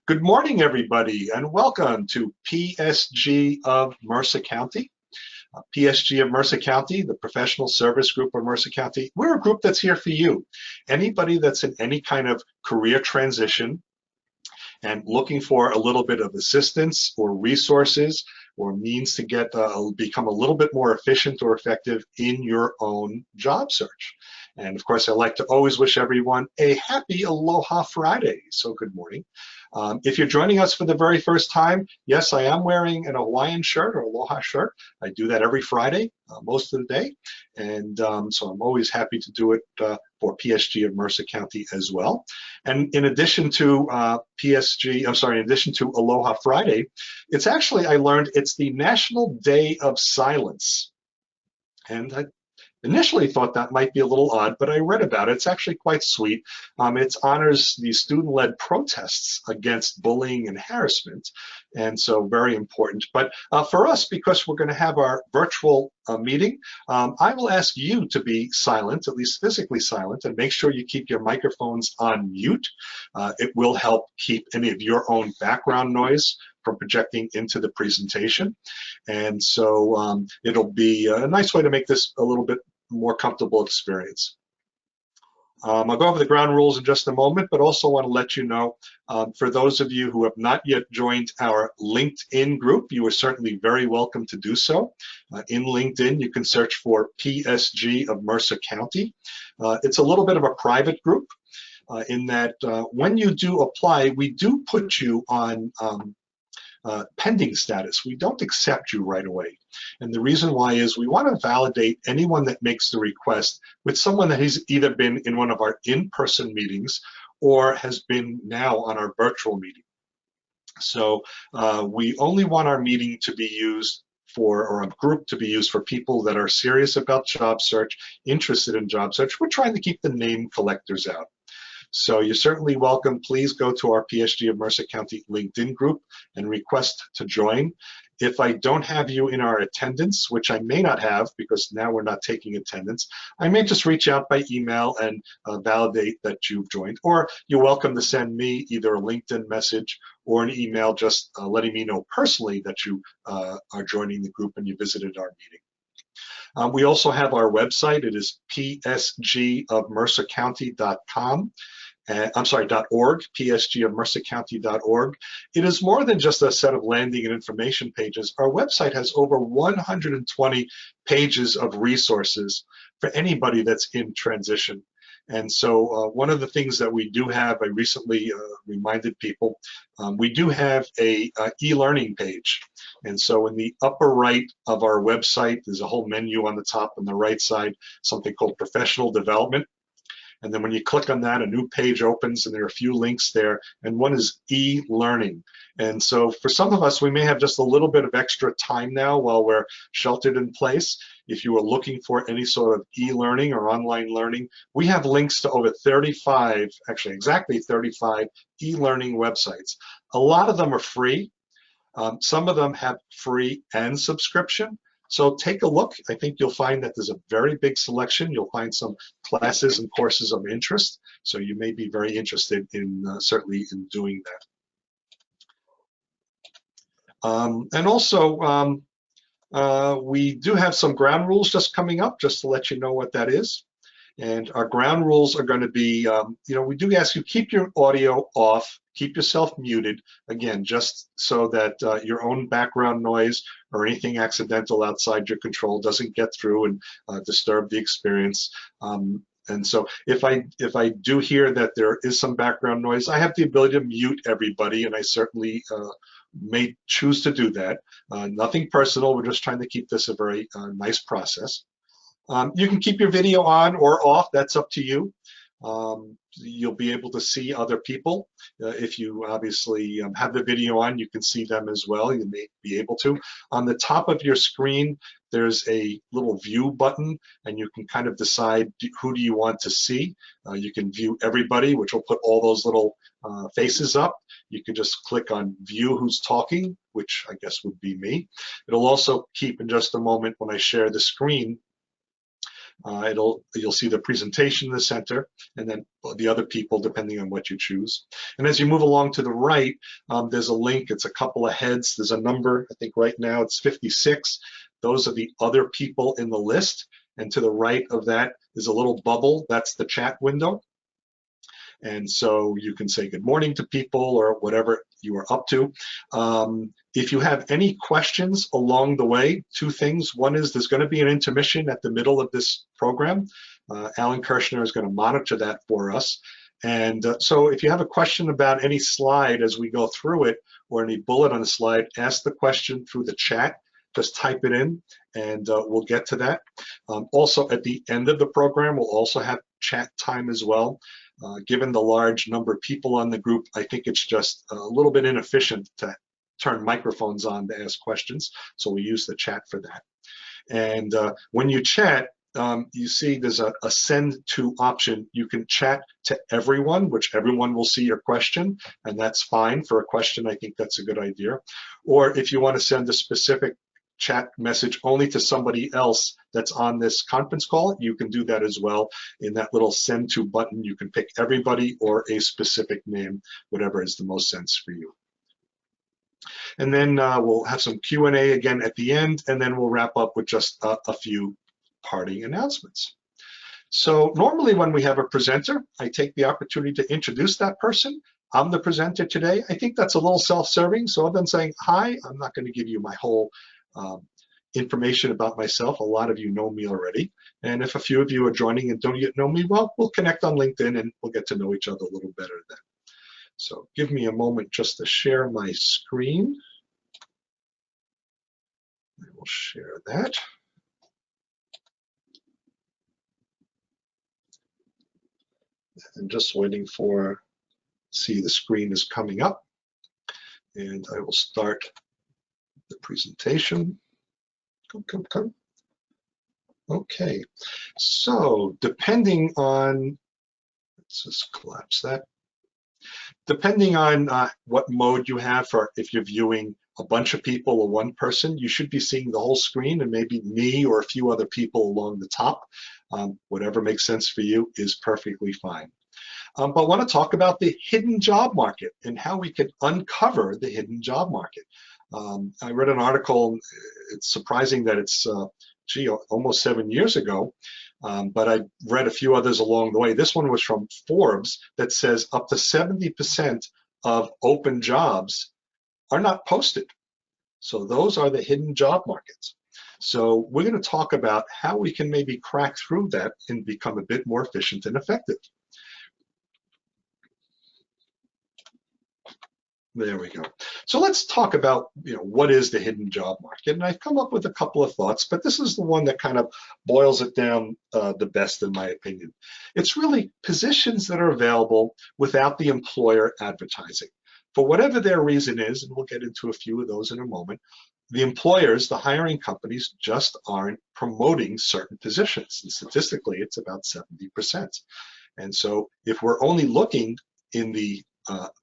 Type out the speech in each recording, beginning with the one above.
Good morning, everybody, and welcome to PSG of Mercer County. PSG of Mercer County, the professional service group of Mercer County. We're a group that's here for you. Anybody that's in any kind of career transition and looking for a little bit of assistance or resources or means to get become a little bit more efficient or effective in your own job search. And of course, I like to always wish everyone a happy Aloha Friday. So good morning. If you're joining us for the very first time, yes, I am wearing an Hawaiian shirt or Aloha shirt. I do that every Friday, most of the day. And so I'm always happy to do it for PSG of Mercer County as well. And in addition to in addition to Aloha Friday, it's actually, I learned, it's the National Day of Silence. And I initially thought that might be a little odd, but I read about it. It's actually quite sweet. It honors the student-led protests against bullying and harassment, and so very important. But for us, because we're going to have our virtual meeting, I will ask you to be silent, at least physically silent, and make sure you keep your microphones on mute. It will help keep any of your own background noise from projecting into the presentation. And so it'll be a nice way to make this a little bit more comfortable experience. I'll go over the ground rules in just a moment, but also want to let you know, for those of you who have not yet joined our LinkedIn group, you are certainly very welcome to do so. In LinkedIn, you can search for PSG of Mercer County. It's a little bit of a private group in that when you do apply, we do put you on pending status. We don't accept you right away. And the reason why is we want to validate anyone that makes the request with someone that has either been in one of our in-person meetings or has been now on our virtual meeting. So we only want our meeting to be used for, or a group to be used for, people that are serious about job search, interested in job search. We're trying to keep the name collectors out. So you're certainly welcome. Please go to our PSG of Mercer County LinkedIn group and request to join. If I don't have you in our attendance, which I may not have because now we're not taking attendance, I may just reach out by email and validate that you've joined. Or you're welcome to send me either a LinkedIn message or an email just letting me know personally that you are joining the group and you visited our meeting. We also have our website. It is psgofmercercounty.com. .org, psgofmercercounty.org. It is more than just a set of landing and information pages. Our website has over 120 pages of resources for anybody that's in transition. And so one of the things that we do have, I recently reminded people, we do have a e-learning page. And so in the upper right of our website, there's a whole menu on the top on the right side, something called professional development. And then when you click on that, a new page opens and there are a few links there, and one is e-learning. And so for some of us, we may have just a little bit of extra time now while we're sheltered in place. If you are looking for any sort of e-learning or online learning, we have links to over 35, actually exactly 35 e-learning websites. A lot of them are free. Some of them have free and subscription. So take a look. I think you'll find that there's a very big selection. You'll find some classes and courses of interest. So you may be very interested in certainly in doing that. And also, we do have some ground rules just coming up, just to let you know what that is. And our ground rules are going to be, we do ask you keep your audio off, keep yourself muted, again, just so that your own background noise or anything accidental outside your control doesn't get through and disturb the experience. And so if I do hear that there is some background noise, I have the ability to mute everybody, and I certainly may choose to do that. Nothing personal, we're just trying to keep this a very nice process. You can keep your video on or off, that's up to you. You'll be able to see other people. If you obviously have the video on, you can see them as well. You may be able to. On the top of your screen, there's a little view button, and you can kind of decide who do you want to see. You can view everybody, which will put all those little faces up. You can just click on view who's talking, which I guess would be me. It'll also keep in just a moment when I share the screen. You'll see the presentation in the center, and then the other people depending on what you choose. And as you move along to the right, there's a link. It's a couple of heads. There's a number. I think right now it's 56. Those are the other people in the list. And to the right of that is a little bubble. That's the chat window. And so you can say good morning to people or whatever you are up to. If you have any questions along the way, two things. One is there's going to be an intermission at the middle of this program. Alan Kirshner is going to monitor that for us. And so if you have a question about any slide as we go through it, or any bullet on the slide, ask the question through the chat. Just type it in and we'll get to that. Also at the end of the program, we'll also have chat time as well. Given the large number of people on the group, I think it's just a little bit inefficient to turn microphones on to ask questions. So we use the chat for that. And when you chat, you see there's a send to option. You can chat to everyone, which everyone will see your question, and that's fine. For a question, I think that's a good idea. Or if you want to send a specific chat message only to somebody else that's on this conference call, you can do that as well. In that little send to button, you can pick everybody or a specific name, whatever is the most sense for you. And then we'll have some Q&A again at the end, and then we'll wrap up with just a few parting announcements. So normally when we have a presenter, I take the opportunity to introduce that person. I'm the presenter today. I think that's a little self-serving, so other than saying hi, I'm not going to give you my whole information about myself. A lot of you know me already. And if a few of you are joining and don't yet know me, well, we'll connect on LinkedIn and we'll get to know each other a little better then. So give me a moment just to share my screen. I will share that. I'm just waiting for, see the screen is coming up. And I will start the presentation. Come. Okay, so depending on, let's just collapse that. Depending on what mode you have, for if you're viewing a bunch of people or one person, you should be seeing the whole screen and maybe me or a few other people along the top. Whatever makes sense for you is perfectly fine. But I want to talk about the hidden job market and how we can uncover the hidden job market. I read an article, it's surprising that it's, almost 7 years ago, but I read a few others along the way. This one was from Forbes that says up to 70% of open jobs are not posted. So those are the hidden job markets. So we're going to talk about how we can maybe crack through that and become a bit more efficient and effective. There we go. So let's talk about, what is the hidden job market? And I've come up with a couple of thoughts, but this is the one that kind of boils it down the best in my opinion. It's really positions that are available without the employer advertising. For whatever their reason is, and we'll get into a few of those in a moment, the employers, the hiring companies, just aren't promoting certain positions. And statistically, it's about 70%. And so if we're only looking in the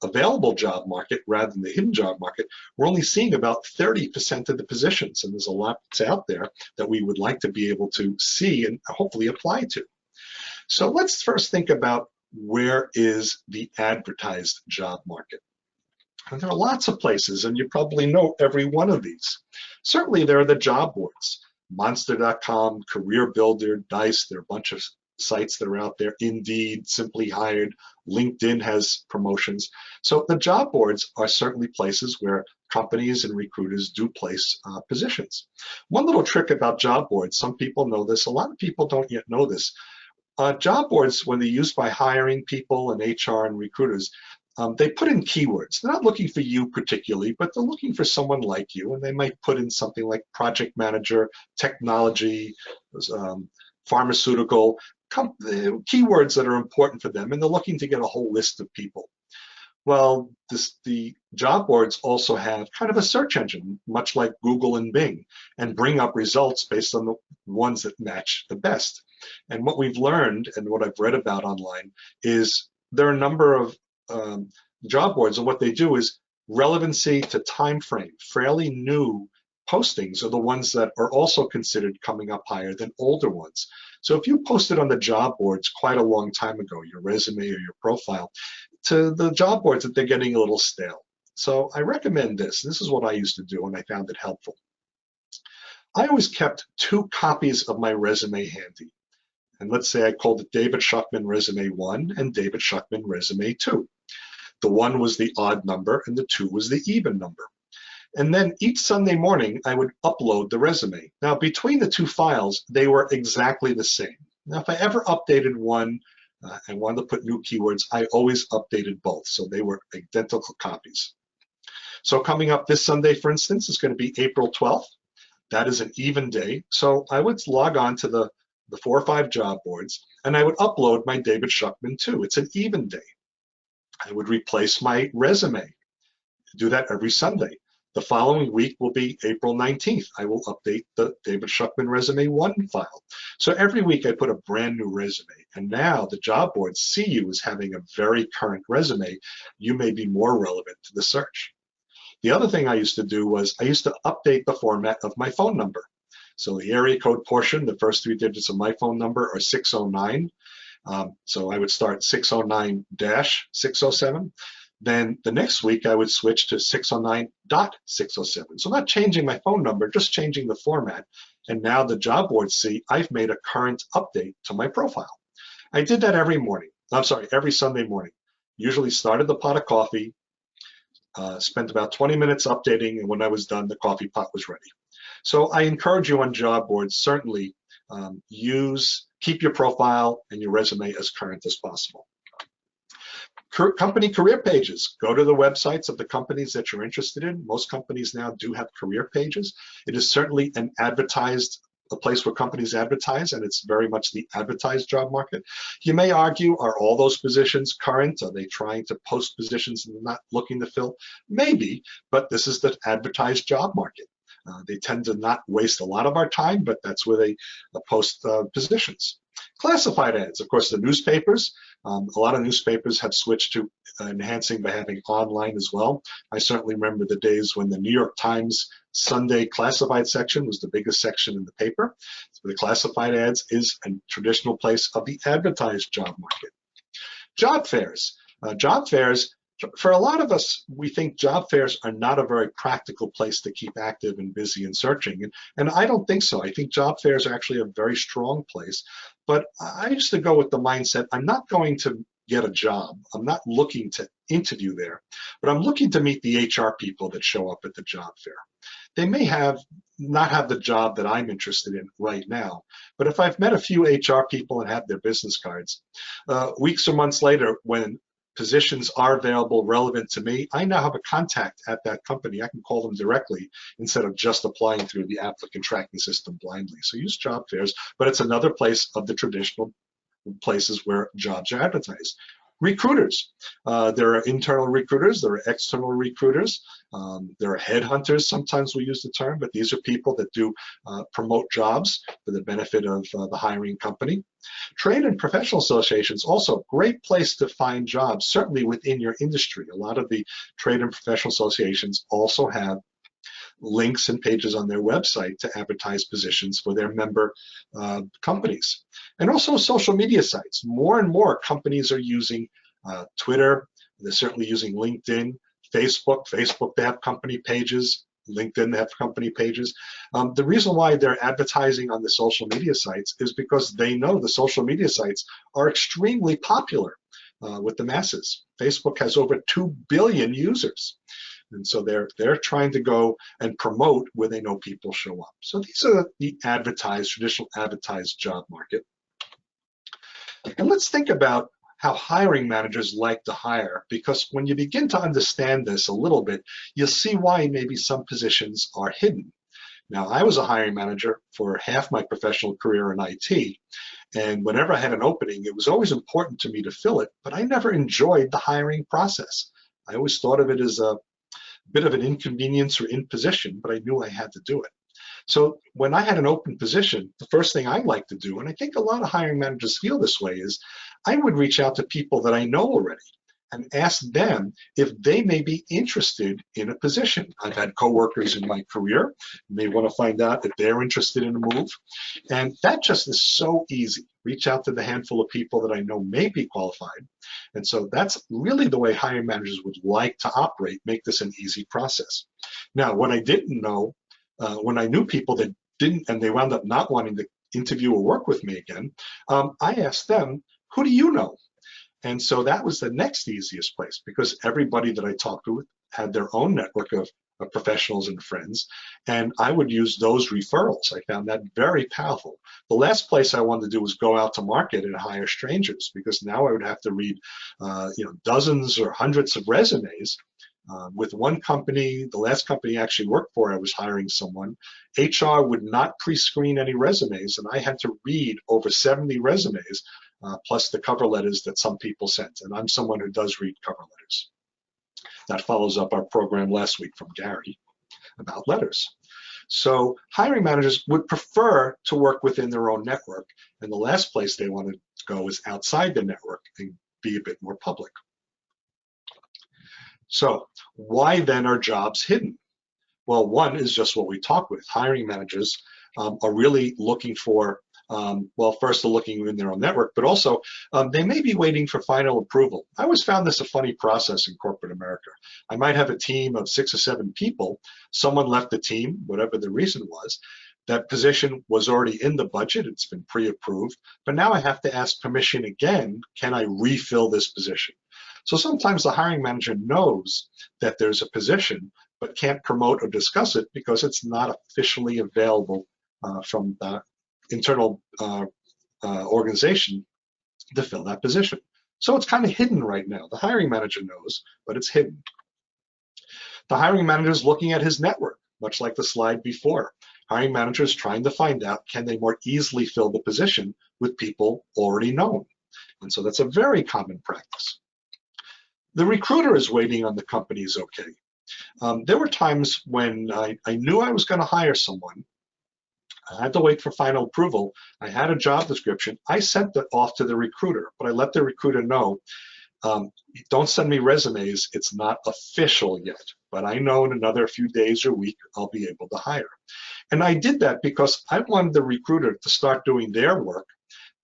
available job market rather than the hidden job market, we're only seeing about 30% of the positions, and there's a lot that's out there that we would like to be able to see and hopefully apply to. So let's first think about where is the advertised job market. And there are lots of places, and you probably know every one of these. Certainly there are the job boards, Monster.com, Career Builder, Dice, there are a bunch of sites that are out there, Indeed, Simply Hired, LinkedIn has promotions. So the job boards are certainly places where companies and recruiters do place positions. One little trick about job boards, some people know this, a lot of people don't yet know this. Job boards, when they're used by hiring people and HR and recruiters, they put in keywords. They're not looking for you particularly, but they're looking for someone like you, and they might put in something like project manager, technology, pharmaceutical, keywords that are important for them, and they're looking to get a whole list of people. Well, the job boards also have kind of a search engine, much like Google and Bing, and bring up results based on the ones that match the best. And what we've learned and what I've read about online is there are a number of job boards, and what they do is relevancy to time frame, fairly new postings are the ones that are also considered coming up higher than older ones. So if you posted on the job boards quite a long time ago, your resume or your profile, to the job boards that they're getting a little stale. So I recommend this. This is what I used to do, and I found it helpful. I always kept 2 copies of my resume handy. And let's say I called it David Schuchman Resume 1 and David Schuchman Resume 2. The 1 was the odd number and the 2 was the even number. And then each Sunday morning, I would upload the resume. Now, between the 2 files, they were exactly the same. Now, if I ever updated one and wanted to put new keywords, I always updated both. So they were identical copies. So coming up this Sunday, for instance, is going to be April 12th. That is an even day. So I would log on to the 4 or 5 job boards, and I would upload my David Schuchman 2. It's an even day. I would replace my resume. Do that every Sunday. The following week will be April 19th. I will update the David Schuchman Resume 1 file. So every week I put a brand new resume, and now the job boards see you as having a very current resume. You may be more relevant to the search. The other thing I used to do was I used to update the format of my phone number. So the area code portion, the first 3 digits of my phone number are 609. So I would start 609-607. Then the next week I would switch to 609.607. So not changing my phone number, just changing the format. And now the job boards see I've made a current update to my profile. I did that every Sunday morning. Usually started the pot of coffee, spent about 20 minutes updating, and when I was done, the coffee pot was ready. So I encourage you on job boards, certainly keep your profile and your resume as current as possible. Company career pages. Go to the websites of the companies that you're interested in. Most companies now do have career pages. It is certainly a place where companies advertise, and it's very much the advertised job market. You may argue, are all those positions current? Are they trying to post positions and not looking to fill? Maybe, but this is the advertised job market. They tend to not waste a lot of our time, but that's where they post positions. Classified ads, of course, the newspapers. A lot of newspapers have switched to enhancing by having online as well. I certainly remember the days when the New York Times Sunday classified section was the biggest section in the paper. So the classified ads is a traditional place of the advertised job market. Job fairs. Job fairs, for a lot of us, we think job fairs are not a very practical place to keep active and busy and searching. And I don't think so. I think job fairs are actually a very strong place. But I used to go with the mindset, I'm not going to get a job. I'm not looking to interview there, but I'm looking to meet the HR people that show up at the job fair. They may not have the job that I'm interested in right now, but if I've met a few HR people and have their business cards, weeks or months later, when positions are available relevant to me, I now have a contact at that company. I can call them directly instead of just applying through the applicant tracking system blindly. So use job fairs, but it's another place of the traditional places where jobs are advertised. Recruiters. There are internal recruiters, there are external recruiters, there are headhunters, sometimes we use the term, but these are people that do promote jobs for the benefit of the hiring company. Trade and professional associations, also a great place to find jobs, certainly within your industry. A lot of the trade and professional associations also have links and pages on their website to advertise positions for their member companies. And also social media sites. More and more companies are using Twitter. They're certainly using LinkedIn, Facebook. Facebook, they have company pages. LinkedIn, they have company pages. The reason why they're advertising on the social media sites is because they know the social media sites are extremely popular with the masses. Facebook has over 2 billion users. And so they're trying to go and promote where they know people show up. So these are the traditional advertised job market. And let's think about how hiring managers like to hire, because when you begin to understand this a little bit, you'll see why maybe some positions are hidden. Now, I was a hiring manager for half my professional career in IT, and whenever I had an opening, it was always important to me to fill it, but I never enjoyed the hiring process. I always thought of it as a bit of an inconvenience or imposition, but I knew I had to do it. So when I had an open position, the first thing I like to do, and I think a lot of hiring managers feel this way, is I would reach out to people that I know already. and ask them if they may be interested in a position. I've had coworkers in my career, may want to find out if they're interested in a move. And that just is so easy. Reach out to the handful of people that I know may be qualified. And so that's really the way hiring managers would like to operate, make this an easy process. Now, what I didn't know, when I knew people that didn't, and they wound up not wanting to interview or work with me again, I asked them, who do you know? And so that was the next easiest place, because everybody that I talked to had their own network of professionals and friends, and I would use those referrals. I found that very powerful. The last place I wanted to do was go out to market and hire strangers, because now I would have to read dozens or hundreds of resumes. With one company, the last company I actually worked for, I was hiring someone. HR would not pre-screen any resumes, and I had to read over 70 resumes, plus the cover letters that some people sent. And I'm someone who does read cover letters. That follows up our program last week from Gary about letters. So hiring managers would prefer to work within their own network, and the last place they want to go is outside the network and be a bit more public. So why then are jobs hidden? Well, one is just what we talked with. Hiring managers are really looking for, well, first they're looking in their own network, but also they may be waiting for final approval. I always found this a funny process in corporate America. I might have a team of 6 or 7 people. Someone left the team, whatever the reason was. That position was already in the budget. It's been pre-approved, but now I have to ask permission again. Can I refill this position? So sometimes the hiring manager knows that there's a position, but can't promote or discuss it because it's not officially available from the internal organization to fill that position. So it's kind of hidden right now. The hiring manager knows, but it's hidden. The hiring manager is looking at his network, much like the slide before. Hiring manager is trying to find out, can they more easily fill the position with people already known? And so that's a very common practice. The recruiter is waiting on the company's okay. There were times when I knew I was going to hire someone. I had to wait for final approval. I had a job description. I sent it off to the recruiter, but I let the recruiter know, don't send me resumes. It's not official yet, but I know in another few days or week, I'll be able to hire. And I did that because I wanted the recruiter to start doing their work,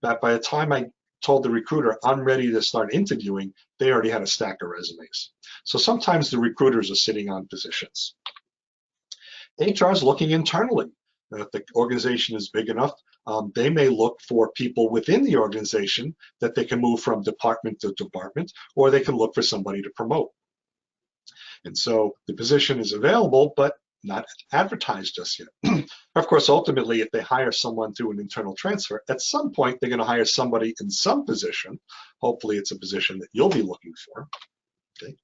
that by the time I told the recruiter I'm ready to start interviewing, they already had a stack of resumes. So sometimes the recruiters are sitting on positions. HR is looking internally. If the organization is big enough, they may look for people within the organization that they can move from department to department, or they can look for somebody to promote. And so the position is available, but not advertised just yet. Of course, ultimately, if they hire someone through an internal transfer, at some point, they're going to hire somebody in some position. Hopefully, it's a position that you'll be looking for. Okay.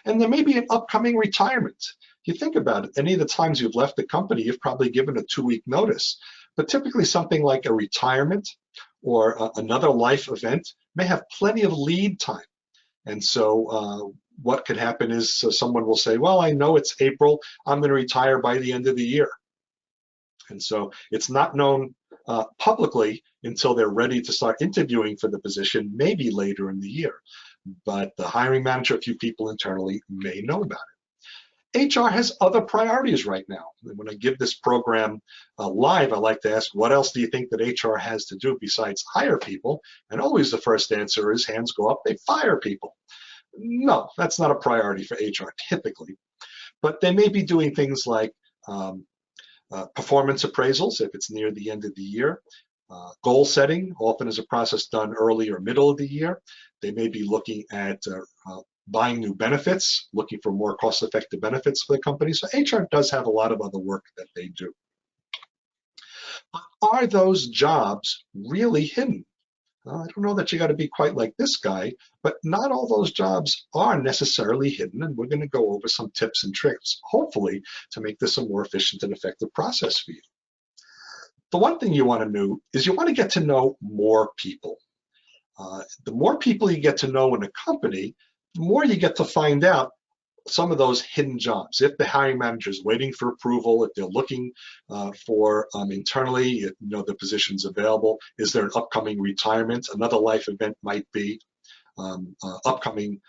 And there may be an upcoming retirement. You think about it, any of the times you've left the company, you've probably given a 2-week notice. But typically, something like a retirement or another life event may have plenty of lead time. And so what could happen is someone will say, well, I know it's April, I'm going to retire by the end of the year. And so it's not known publicly until they're ready to start interviewing for the position, maybe later in the year. But the hiring manager, a few people internally may know about it. HR has other priorities right now. And when I give this program live, I like to ask, what else do you think that HR has to do besides hire people? And always the first answer is hands go up, they fire people. No, that's not a priority for HR typically, but they may be doing things like performance appraisals if it's near the end of the year, goal setting, often is a process done early or middle of the year. They may be looking at buying new benefits, looking for more cost-effective benefits for the company. So HR does have a lot of other work that they do. But are those jobs really hidden? I don't know that you got to be quite like this guy, but not all those jobs are necessarily hidden, and we're going to go over some tips and tricks, hopefully, to make this a more efficient and effective process for you. The one thing you want to know is you want to get to know more people. The more people you get to know in a company, the more you get to find out some of those hidden jobs. If the hiring manager is waiting for approval, if they're looking for internally, if the position's available, is there an upcoming retirement? Another life event might be upcoming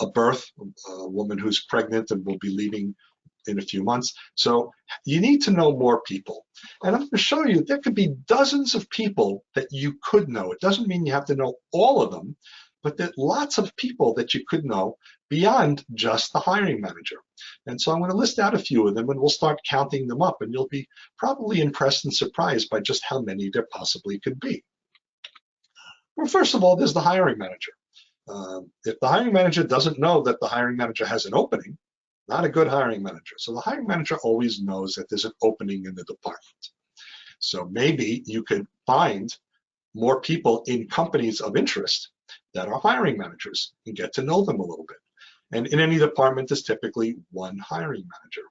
a birth, a woman who's pregnant and will be leaving in a few months. So you need to know more people. And I'm going to show you there could be dozens of people that you could know. It doesn't mean you have to know all of them, but there are lots of people that you could know beyond just the hiring manager. And so I'm going to list out a few of them, and we'll start counting them up, and you'll be probably impressed and surprised by just how many there possibly could be. Well, first of all, there's the hiring manager. If the hiring manager doesn't know that the hiring manager has an opening, not a good hiring manager. So the hiring manager always knows that there's an opening in the department. So maybe you could find more people in companies of interest that are hiring managers and get to know them a little bit. And in any department, there's typically one hiring manager.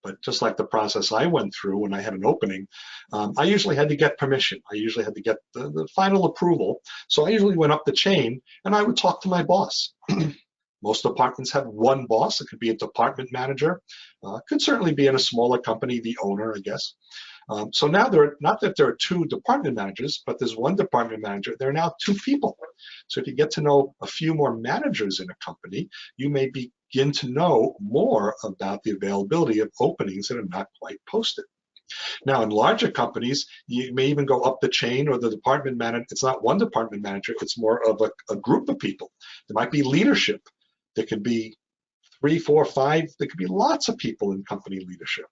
But just like the process I went through when I had an opening, I usually had to get permission. I usually had to get the final approval. So I usually went up the chain and I would talk to my boss. Most departments have one boss. It could be a department manager. Could certainly be in a smaller company, the owner, I guess. So now not that there are two department managers, but there's one department manager. There are now two people. So if you get to know a few more managers in a company, you may begin to know more about the availability of openings that are not quite posted. Now, in larger companies, you may even go up the chain, or the department manager. It's not one department manager. It's more of a group of people. There might be leadership. There could be 3, 4, 5. There could be lots of people in company leadership.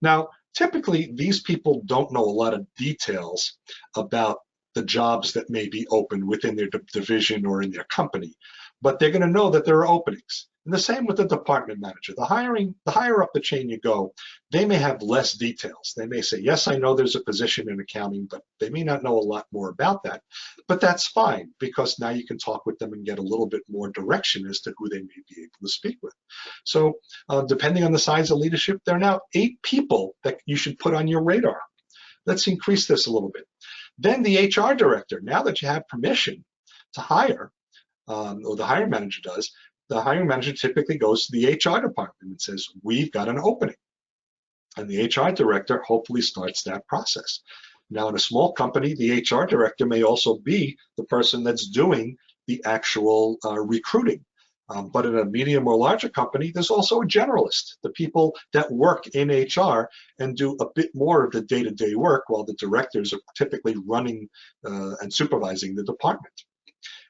Now, typically, these people don't know a lot of details about the jobs that may be open within their division or in their company, but they're going to know that there are openings. And the same with the department manager. The higher up the chain you go, they may have less details. They may say, yes, I know there's a position in accounting, but they may not know a lot more about that. But that's fine, because now you can talk with them and get a little bit more direction as to who they may be able to speak with. So depending on the size of leadership, there are now 8 people that you should put on your radar. Let's increase this a little bit. Then the HR director, now that you have permission to hire, or the hiring manager does, the hiring manager typically goes to the HR department and says, we've got an opening. And the HR director hopefully starts that process. Now, in a small company, the HR director may also be the person that's doing the actual recruiting. But in a medium or larger company, there's also a generalist, the people that work in HR and do a bit more of the day-to-day work, while the directors are typically running and supervising the department.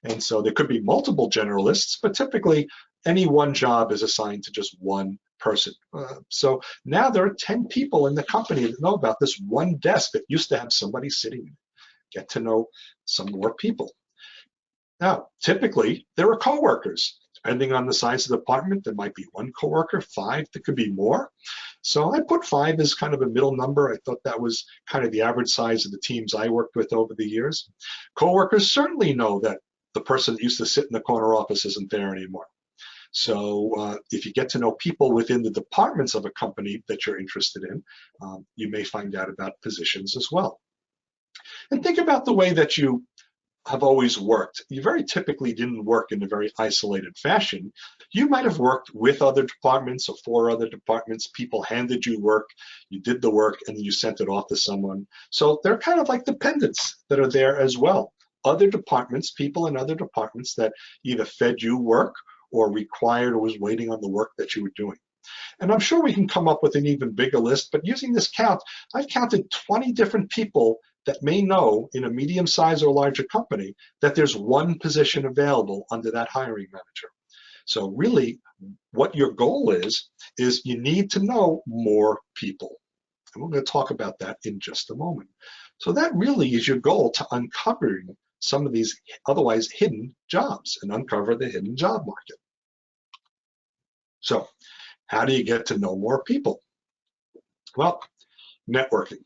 And so there could be multiple generalists, but typically any one job is assigned to just one person. So now there are 10 people in the company that know about this one desk that used to have somebody sitting in it. Get to know some more people. Now, typically, there are coworkers. Depending on the size of the department, there might be 1 coworker, 5, there could be more. So I put 5 as kind of a middle number. I thought that was kind of the average size of the teams I worked with over the years. Coworkers certainly know that the person that used to sit in the corner office isn't there anymore. So if you get to know people within the departments of a company that you're interested in, you may find out about positions as well. And think about the way that you have always worked. You very typically didn't work in a very isolated fashion. You might have worked with other departments or for other departments. People handed you work, you did the work, and then you sent it off to someone. So they're kind of like dependents that are there as well. Other departments, people in other departments that either fed you work or required or was waiting on the work that you were doing. And I'm sure we can come up with an even bigger list, but using this count, I've counted 20 different people that may know in a medium-sized or larger company that there's one position available under that hiring manager. So really, what your goal is you need to know more people. And we're going to talk about that in just a moment. So that really is your goal, to uncovering some of these otherwise hidden jobs and uncover the hidden job market. So how do you get to know more people? Well, networking.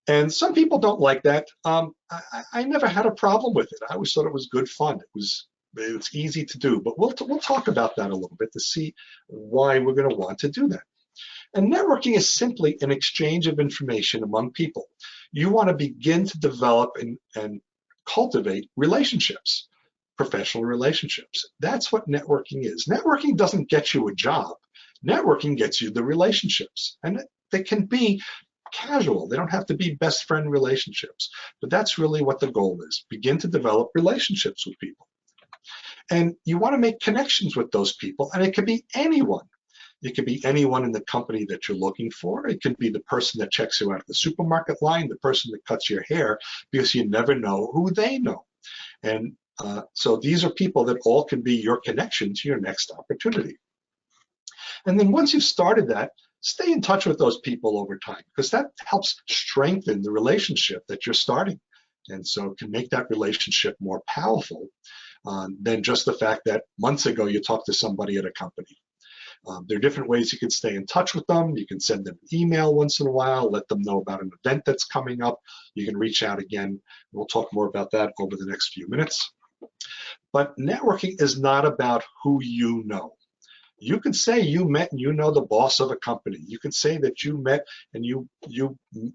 And some people don't like that. I never had a problem with it. I always thought it was good fun. It's easy to do, but we'll talk about that a little bit to see why we're going to want to do that. And networking is simply an exchange of information among people. You want to begin to develop and cultivate relationships, professional relationships. That's what networking is. Networking doesn't get you a job. Networking gets you the relationships. And they can be casual. They don't have to be best friend relationships. But that's really what the goal is. Begin to develop relationships with people. And you want to make connections with those people, and it could be anyone. It could be anyone in the company that you're looking for. It could be the person that checks you out at the supermarket line, the person that cuts your hair, because you never know who they know. And so these are people that all can be your connection to your next opportunity. And then once you've started that, stay in touch with those people over time, because that helps strengthen the relationship that you're starting. And so it can make that relationship more powerful than just the fact that months ago you talked to somebody at a company. There are different ways you can stay in touch with them. You can send them an email once in a while, let them know about an event that's coming up. You can reach out again. We'll talk more about that over the next few minutes. But networking is not about who you know. You can say you met and you know the boss of a company. You can say that you met and you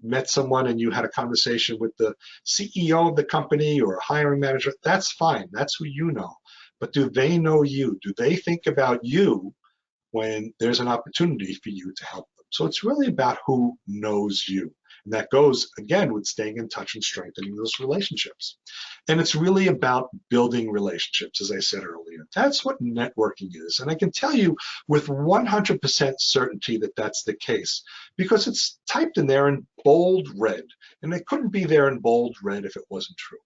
met someone and you had a conversation with the CEO of the company or a hiring manager. That's fine. That's who you know. But do they know you? Do they think about you when there's an opportunity for you to help them? So it's really about who knows you. And that goes, again, with staying in touch and strengthening those relationships. And it's really about building relationships, as I said earlier. That's what networking is. And I can tell you with 100% certainty that that's the case, because it's typed in there in bold red. And it couldn't be there in bold red if it wasn't true.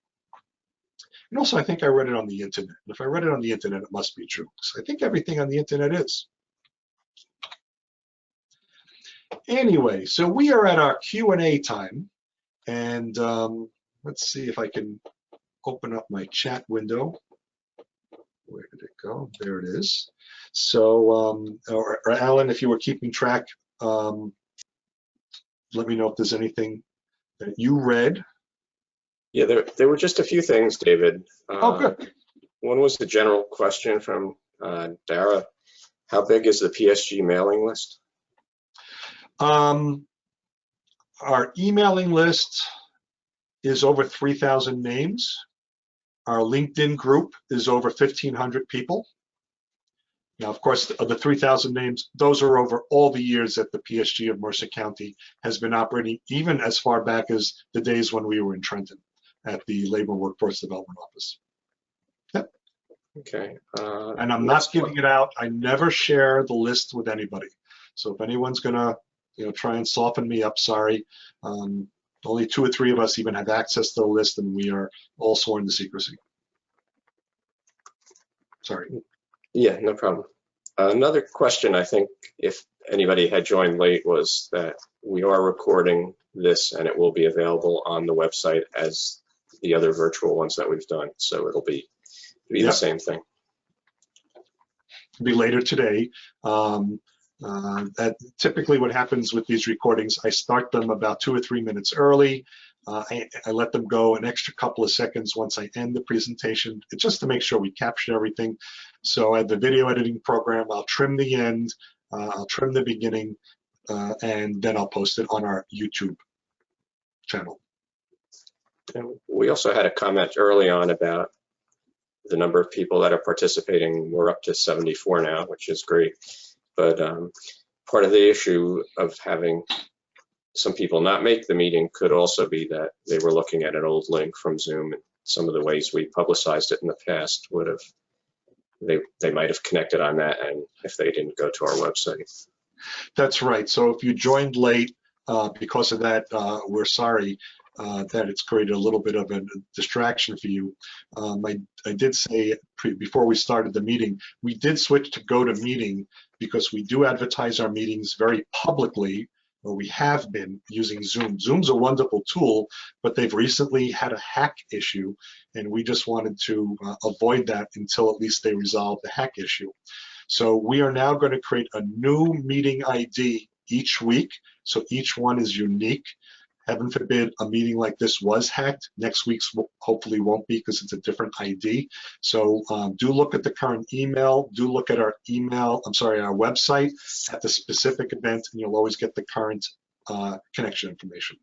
And also, I think I read it on the internet. And if I read it on the internet, it must be true, because I think everything on the internet is. Anyway, so we are at our Q&A time, and let's see if I can open up my chat window. Where did it go? There it is. So, or Alan, if you were keeping track, let me know if there's anything that you read. Yeah, there were just a few things, David. Oh, good. One was the general question from Dara. How big is the PSG mailing list? Our emailing list is over 3,000 names. Our LinkedIn group is over 1,500 people. Now, of course, the 3,000 names, those are over all the years that the PSG of Mercer County has been operating, even as far back as the days when we were in Trenton at the Labor Workforce Development Office. Yep. Okay. And I'm not giving it out. I never share the list with anybody. So if anyone's gonna, try and soften me up, sorry. Only 2 or 3 of us even have access to the list, and we are all sworn to secrecy. Sorry. Yeah, no problem. Another question, I think, if anybody had joined late, was that we are recording this and it will be available on the website as the other virtual ones that we've done. So it'll be the same thing. It'll be later today. Typically what happens with these recordings, I start them about 2 or 3 minutes early. I let them go an extra couple of seconds once I end the presentation. It's just to make sure we capture everything. So at the video editing program, I'll trim the end, I'll trim the beginning, and then I'll post it on our YouTube channel. And we also had a comment early on about the number of people that are participating. We're up to 74 now, which is great. But part of the issue of having some people not make the meeting could also be that they were looking at an old link from Zoom, and some of the ways we publicized it in the past would have, they might have connected on that, and if they didn't go to our website. That's right. So if you joined late because of that, we're sorry that it's created a little bit of a distraction for you. I did say before we started the meeting, we did switch to GoToMeeting because we do advertise our meetings very publicly, or we have been using Zoom. Zoom's a wonderful tool, but they've recently had a hack issue, and we just wanted to avoid that until at least they resolve the hack issue. So we are now going to create a new meeting ID each week, so each one is unique. Heaven forbid a meeting like this was hacked. Next week's hopefully won't be because it's a different ID. So do look at the current email. Do look at our our website at the specific event, and you'll always get the current connection information.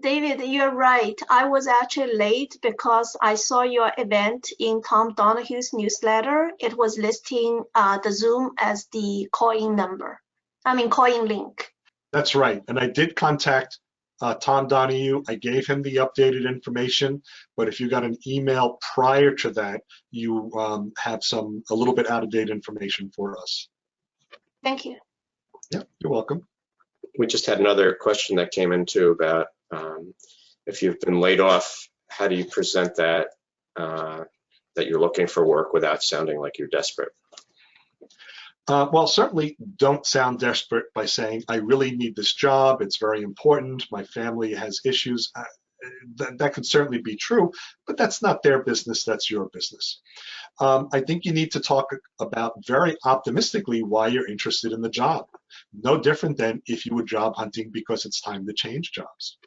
David, you're right. I was actually late because I saw your event in Tom Donahue's newsletter. It was listing the Zoom as the call-in number. Call-in link. That's right. And I did contact Tom Donahue. I gave him the updated information, but if you got an email prior to that, you have a little bit out-of-date information for us. Thank you. Yeah, you're welcome. We just had another question that came in too about if you've been laid off, how do you present that, that you're looking for work without sounding like you're desperate? Well, certainly don't sound desperate by saying, I really need this job, it's very important, my family has issues. That could certainly be true, but that's not their business, that's your business. I think you need to talk about very optimistically why you're interested in the job. No different than if you were job hunting because it's time to change jobs.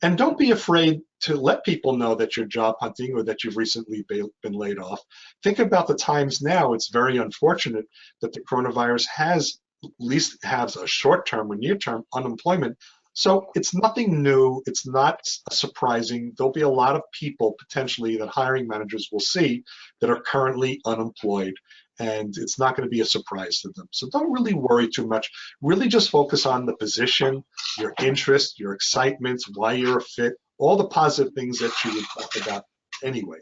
And don't be afraid to let people know that you're job hunting or that you've recently been laid off. Think about the times now. It's very unfortunate that the coronavirus has at least has a short-term or near-term unemployment. So it's nothing new, it's not surprising. There'll be a lot of people potentially that hiring managers will see that are currently unemployed, and it's not going to be a surprise to them. So don't really worry too much. Really just focus on the position, your interest, your excitement, why you're a fit, all the positive things that you would talk about anyway.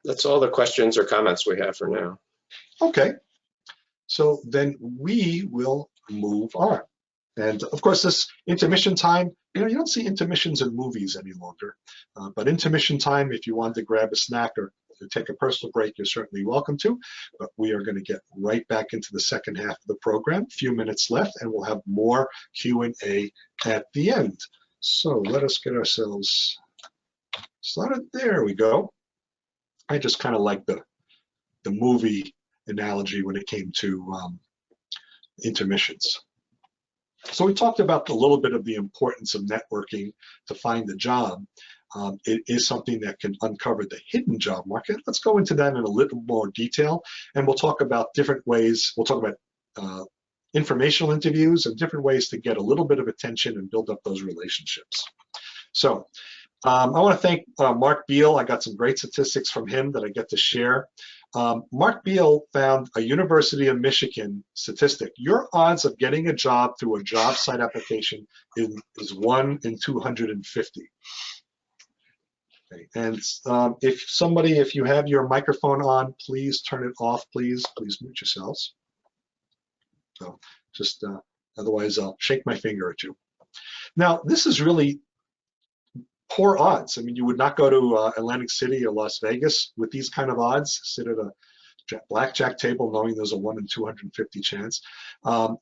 That's all the questions or comments we have for now. Okay, so then we will move on. And of course, this intermission time, you don't see intermissions in movies any longer, but intermission time, if you want to grab a snack or to take a personal break, you're certainly welcome to, but we are going to get right back into the second half of the program. A few minutes left, and we'll have more Q&A at the end. So let us get ourselves started. There we go. I just kind of like the movie analogy when it came to intermissions. So we talked about a little bit of the importance of networking to find a job. It is something that can uncover the hidden job market. Let's go into that in a little more detail, and we'll talk about different ways. We'll talk about informational interviews and different ways to get a little bit of attention and build up those relationships. So I want to thank Mark Beal. I got some great statistics from him that I get to share. Mark Beal found a University of Michigan statistic. Your odds of getting a job through a job site application is 1 in 250. Okay. And if you have your microphone on, please turn it off, please mute yourselves. So just otherwise I'll shake my finger at you. Now, this is really poor odds. I mean, you would not go to Atlantic City or Las Vegas with these kind of odds, sit at a blackjack table knowing there's a 1 in 250 chance.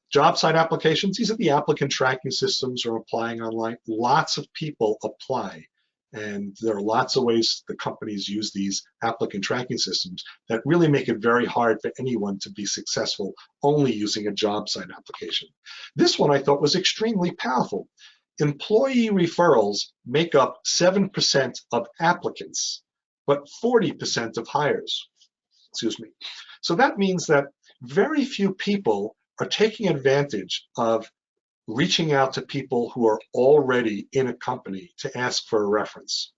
Job site applications, these are the applicant tracking systems or applying online. Lots of people apply, and there are lots of ways the companies use these applicant tracking systems that really make it very hard for anyone to be successful only using a job site application. This one I thought was extremely powerful. Employee referrals make up 7% of applicants, but 40% of hires. Excuse me. So that means that very few people are taking advantage of reaching out to people who are already in a company to ask for a reference.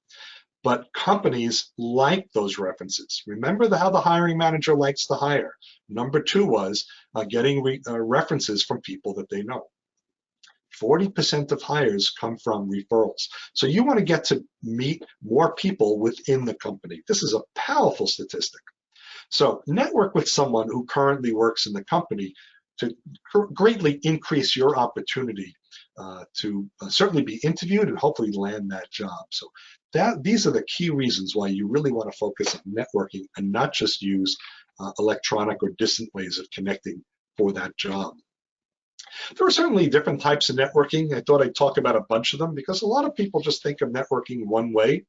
But companies like those references. Remember how the hiring manager likes to hire. Number 2 was getting references from people that they know. 40% of hires come from referrals. So you want to get to meet more people within the company. This is a powerful statistic. So network with someone who currently works in the company to greatly increase your opportunity to certainly be interviewed and hopefully land that job. So these are the key reasons why you really want to focus on networking and not just use electronic or distant ways of connecting for that job. There are certainly different types of networking. I thought I'd talk about a bunch of them because a lot of people just think of networking one way.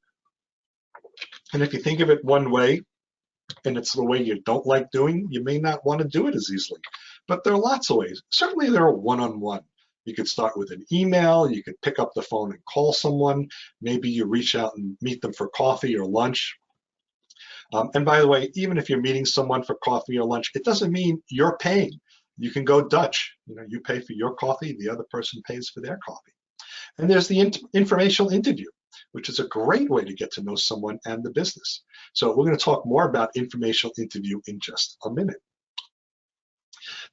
And if you think of it one way, and it's the way you don't like doing, you may not want to do it as easily. But there are lots of ways. Certainly there are one-on-one. You could start with an email, you could pick up the phone and call someone, maybe you reach out and meet them for coffee or lunch. And by the way, even if you're meeting someone for coffee or lunch, it doesn't mean you're paying. You can go Dutch. You pay for your coffee, the other person pays for their coffee. And there's the informational interview, which is a great way to get to know someone and the business. So we're going to talk more about informational interview in just a minute.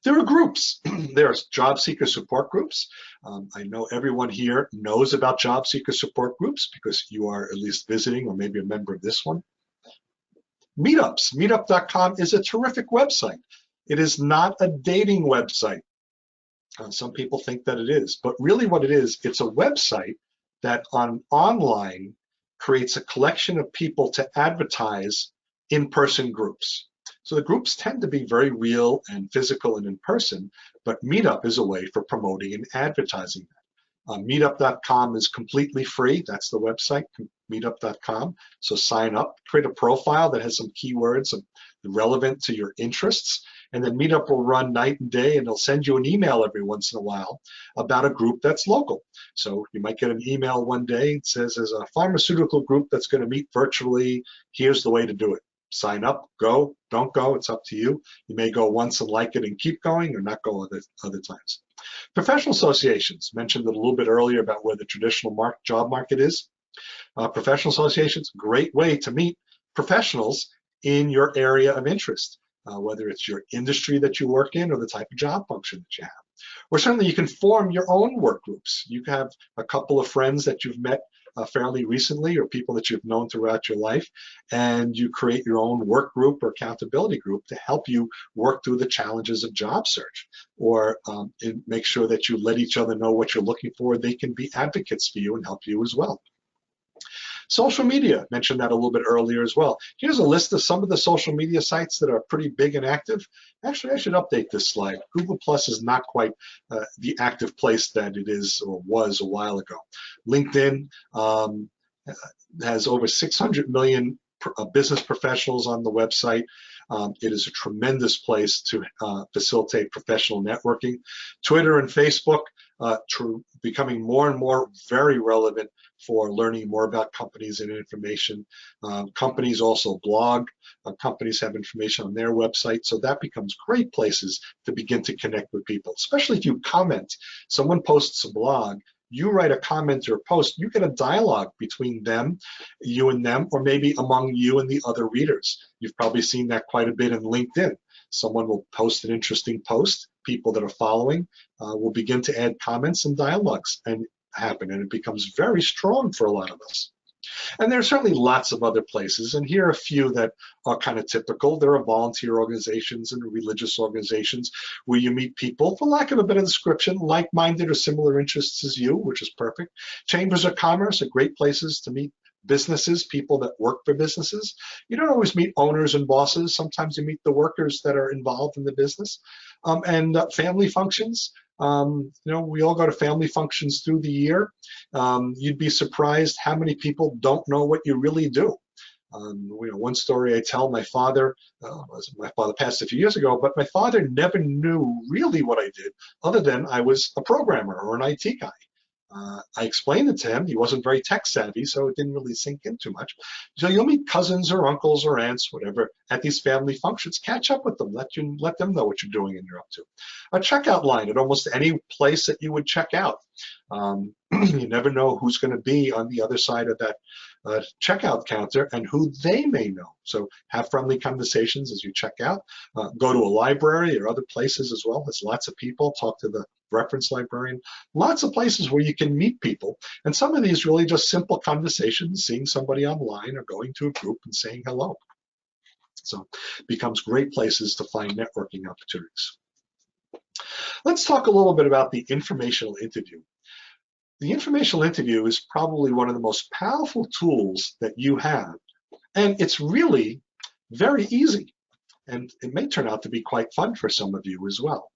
There are groups. There's job seeker support groups. I know everyone here knows about job seeker support groups because you are at least visiting or maybe a member of this one. Meetups. Meetup.com is a terrific website. It is not a dating website. Some people think that it is, but really what it is, it's a website that online creates a collection of people to advertise in-person groups. So the groups tend to be very real and physical and in person, but Meetup is a way for promoting and advertising that. Meetup.com is completely free. That's the website, meetup.com. So sign up, create a profile that has some keywords relevant to your interests, and then Meetup will run night and day, and they'll send you an email every once in a while about a group that's local. So you might get an email one day that says there's a pharmaceutical group that's going to meet virtually. Here's the way to do it. Sign up, go, don't go, it's up to you. You may go once and like it and keep going, or not go other times. Professional associations, mentioned it a little bit earlier about where the traditional job market is. Professional associations, great way to meet professionals in your area of interest, whether it's your industry that you work in or the type of job function that you have. Or certainly you can form your own work groups. You have a couple of friends that you've met fairly recently, or people that you've known throughout your life, and you create your own work group or accountability group to help you work through the challenges of job search, or make sure that you let each other know what you're looking for. They can be advocates for you and help you as well. Social media, mentioned that a little bit earlier as well. Here's a list of some of the social media sites that are pretty big and active. Actually, I should update this slide. Google Plus is not quite the active place that it is or was a while ago. LinkedIn has over 600 million business professionals on the website. It is a tremendous place to facilitate professional networking. Twitter and Facebook becoming more and more very relevant for learning more about companies and information. Companies also blog. Companies have information on their website, so that becomes great places to begin to connect with people, especially if you comment. Someone posts a blog, you write a comment or a post, you get a dialogue between them, you and them, or maybe among you and the other readers. You've probably seen that quite a bit in LinkedIn. Someone will post an interesting post, people that are following will begin to add comments and dialogues and happen, and it becomes very strong for a lot of us. And there are certainly lots of other places, and here are a few that are kind of typical. There are volunteer organizations and religious organizations where you meet people, for lack of a better description, like-minded or similar interests as you, which is perfect. Chambers of commerce are great places to meet businesses, people that work for businesses. You don't always meet owners and bosses. Sometimes you meet the workers that are involved in the business. And family functions. You know, we all go to family functions through the year. You'd be surprised how many people don't know what you really do. You know, one story I tell, my father passed a few years ago, but my father never knew really what I did, other than I was a programmer or an IT guy. I explained it to him. He wasn't very tech savvy, so it didn't really sink in too much. So you'll meet cousins or uncles or aunts, whatever, at these family functions. Catch up with them. Let them know what you're doing and you're up to. A checkout line at almost any place that you would check out. You never know who's going to be on the other side of that checkout counter and who they may know. So have friendly conversations as you check out. Go to a library or other places as well. There's lots of people. Talk to the reference librarian. Lots of places where you can meet people. And some of these really just simple conversations, seeing somebody online or going to a group and saying hello. So it becomes great places to find networking opportunities. Let's talk a little bit about the informational interview. The informational interview is probably one of the most powerful tools that you have, and it's really very easy, and it may turn out to be quite fun for some of you as well.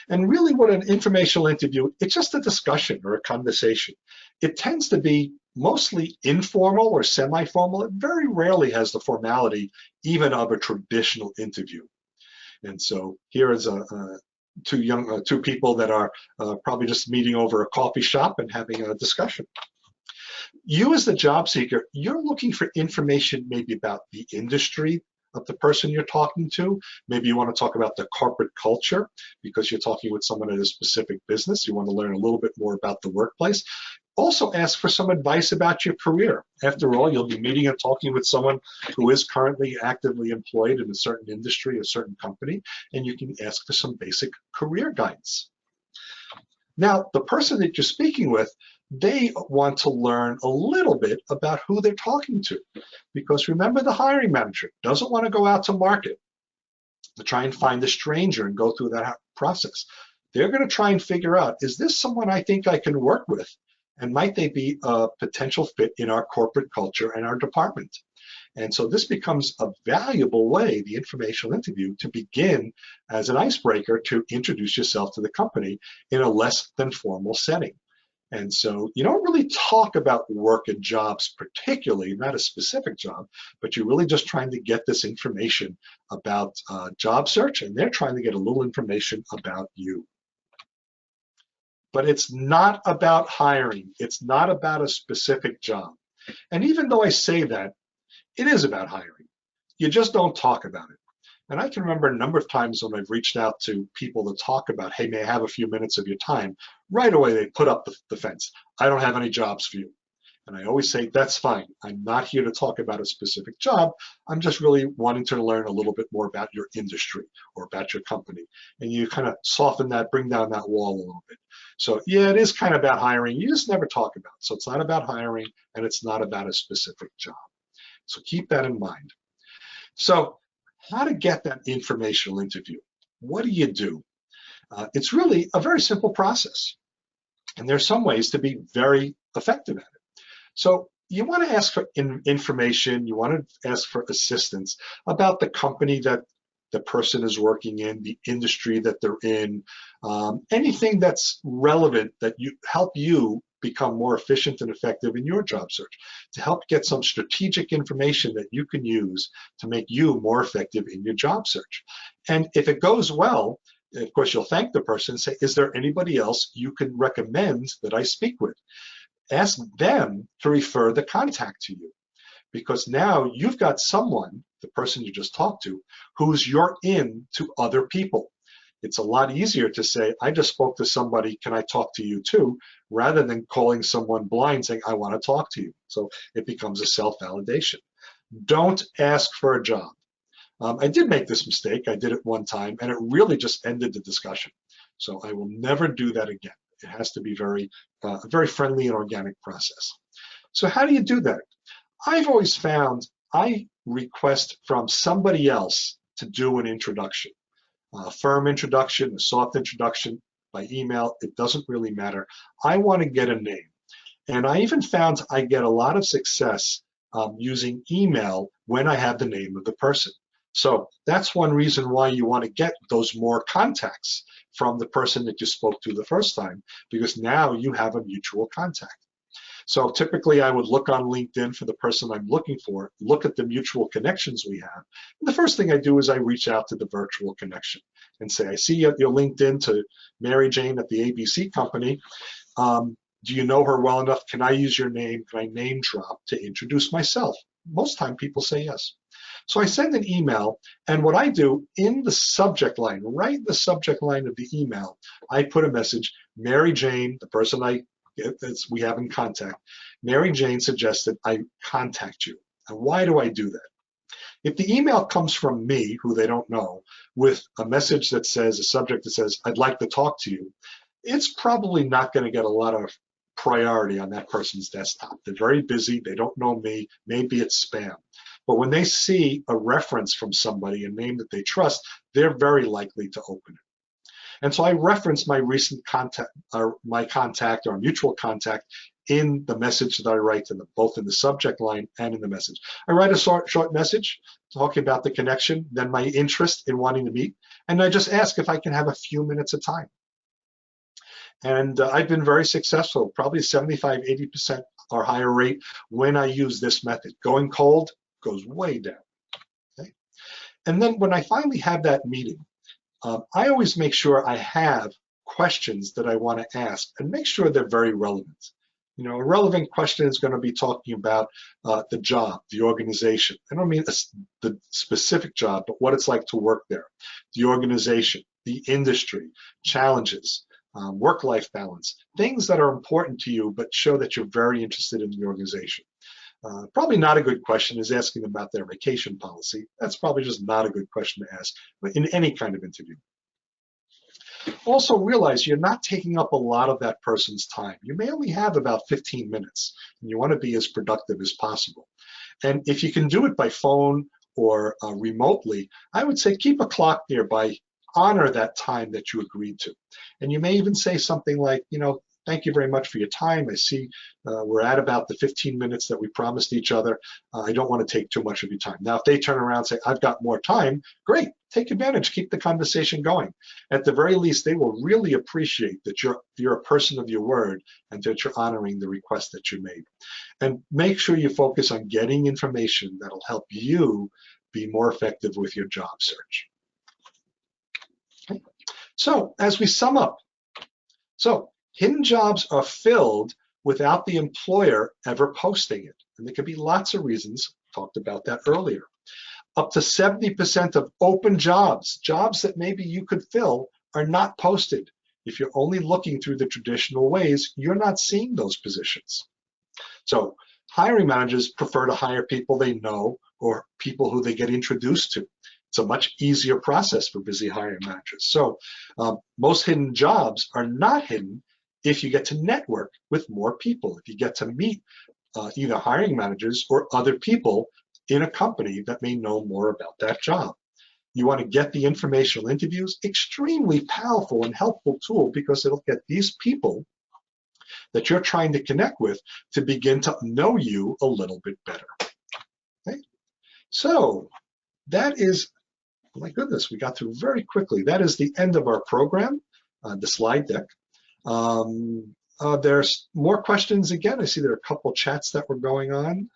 And really what an informational interview, it's just a discussion or a conversation. It tends to be mostly informal or semi-formal. It very rarely has the formality even of a traditional interview. And so here is two people that are probably just meeting over a coffee shop and having a discussion. You as the job seeker, you're looking for information maybe about the industry of the person you're talking to. Maybe you want to talk about the corporate culture because you're talking with someone at a specific business. You want to learn a little bit more about the workplace. Also ask for some advice about your career. After all, you'll be meeting and talking with someone who is currently actively employed in a certain industry, a certain company, and you can ask for some basic career guidance. Now, the person that you're speaking with, they want to learn a little bit about who they're talking to. Because remember, the hiring manager doesn't want to go out to market to try and find a stranger and go through that process. They're going to try and figure out, is this someone I think I can work with? And might they be a potential fit in our corporate culture and our department? And so this becomes a valuable way, the informational interview, to begin as an icebreaker to introduce yourself to the company in a less than formal setting. And so you don't really talk about work and jobs particularly, not a specific job, but you're really just trying to get this information about job search, and they're trying to get a little information about you. But it's not about hiring. It's not about a specific job. And even though I say that, it is about hiring. You just don't talk about it. And I can remember a number of times when I've reached out to people to talk about, hey, may I have a few minutes of your time? Right away, they put up the fence. I don't have any jobs for you. And I always say, that's fine. I'm not here to talk about a specific job. I'm just really wanting to learn a little bit more about your industry or about your company. And you kind of soften that, bring down that wall a little bit. So yeah, it is kind of about hiring. You just never talk about it. So it's not about hiring, and it's not about a specific job. So keep that in mind. So how to get that informational interview? What do you do? It's really a very simple process. And there's some ways to be very effective at it. So you want to ask for information, you want to ask for assistance about the company that the person is working in, the industry that they're in, anything that's relevant that help you become more efficient and effective in your job search, to help get some strategic information that you can use to make you more effective in your job search. And if it goes well, of course, you'll thank the person and say, is there anybody else you can recommend that I speak with? Ask them to refer the contact to you, because now you've got someone, the person you just talked to, who's your in to other people. It's a lot easier to say, I just spoke to somebody, can I talk to you too, rather than calling someone blind saying, I want to talk to you. So it becomes a self-validation. Don't ask for a job. I did make this mistake. I did it one time, and it really just ended the discussion. So I will never do that again. It has to be a very friendly and organic process. So how do you do that? I've always found I request from somebody else to do an introduction. A firm introduction, a soft introduction, by email, it doesn't really matter. I want to get a name. And I even found I get a lot of success using email when I have the name of the person. So that's one reason why you want to get those more contacts from the person that you spoke to the first time, because now you have a mutual contact. So typically I would look on LinkedIn for the person I'm looking for, look at the mutual connections we have. And the first thing I do is I reach out to the virtual connection and say, I see your LinkedIn to Mary Jane at the ABC company. Do you know her well enough? Can I use your name? Can I name drop to introduce myself? Most time people say yes. So I send an email, and what I do in the subject line, right in the subject line of the email, I put a message, Mary Jane, the person we have in contact, Mary Jane suggested I contact you. And why do I do that? If the email comes from me, who they don't know, with a message that says, a subject that says, I'd like to talk to you, it's probably not going to get a lot of priority on that person's desktop. They're very busy, they don't know me, maybe it's spam. But when they see a reference from somebody, a name that they trust, they're very likely to open it. And so I reference my recent contact, or my contact or mutual contact in the message that I write to them, both in the subject line and in the message. I write a short message talking about the connection, then my interest in wanting to meet, and I just ask if I can have a few minutes of time. And I've been very successful, probably 75, 80% or higher rate when I use this method. Going cold goes way down. Okay? And then when I finally have that meeting, I always make sure I have questions that I want to ask and make sure they're very relevant. You know, a relevant question is going to be talking about the job, the organization. I don't mean the specific job, but what it's like to work there, the organization, the industry, challenges, work-life balance, things that are important to you but show that you're very interested in the organization. Probably not a good question is asking them about their vacation policy. That's probably just not a good question to ask in any kind of interview. Also realize you're not taking up a lot of that person's time. You may only have about 15 minutes, and you want to be as productive as possible. And if you can do it by phone or remotely, I would say keep a clock nearby, honor that time that you agreed to. And you may even say something like, you know, thank you very much for your time. I see we're at about the 15 minutes that we promised each other. I don't want to take too much of your time. Now, if they turn around and say, I've got more time, great, take advantage, keep the conversation going. At the very least, they will really appreciate that you're a person of your word and that you're honoring the request that you made. And make sure you focus on getting information that'll help you be more effective with your job search. Okay. So as we sum up, hidden jobs are filled without the employer ever posting it. And there could be lots of reasons, talked about that earlier. Up to 70% of open jobs, jobs that maybe you could fill, are not posted. If you're only looking through the traditional ways, you're not seeing those positions. So hiring managers prefer to hire people they know or people who they get introduced to. It's a much easier process for busy hiring managers. So most hidden jobs are not hidden if you get to network with more people, if you get to meet either hiring managers or other people in a company that may know more about that job. You want to get the informational interviews, extremely powerful and helpful tool because it'll get these people that you're trying to connect with to begin to know you a little bit better. Okay? So that is, oh my goodness, we got through very quickly. That is the end of our program, the slide deck. There's more questions again. I see there are a couple chats that were going on.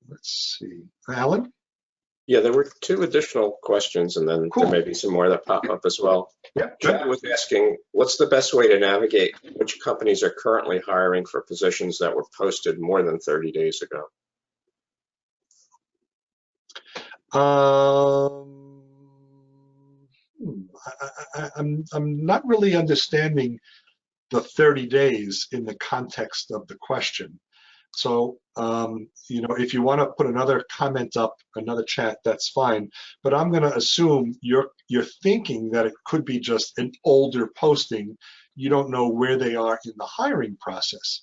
Let's see, Alan? Yeah, there were two additional questions, and then Cool. there may be some more that pop up as well. Yeah, Chad was asking, what's the best way to navigate which companies are currently hiring for positions that were posted more than 30 days ago? I'm not really understanding the 30 days in the context of the question. So, you know, if you want to put another comment up, another chat, that's fine. But I'm going to assume you're thinking that it could be just an older posting. You don't know where they are in the hiring process.